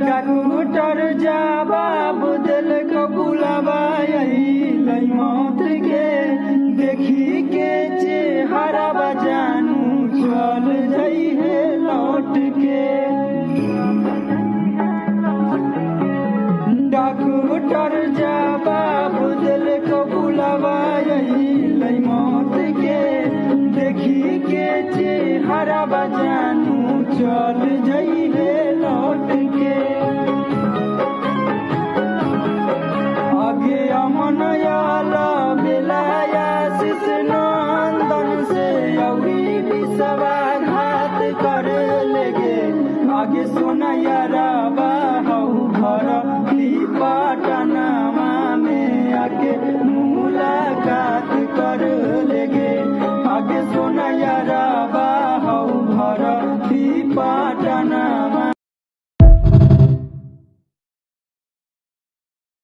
Doctor जवाब दिल कबूलवा अइलै मौत के देखी के चेहरा बजानू चल जइहे लौट के। डॉक्टर जवाब दिल कबूलवा अइलै मौत के देखी के चेहरा बजानू चल जइहे लौट के। आगे अमन आला बेलाया शिष नंदन से अभी विश्वासघात कर लेगे। आगे सोना यारा बाहू घर लीपा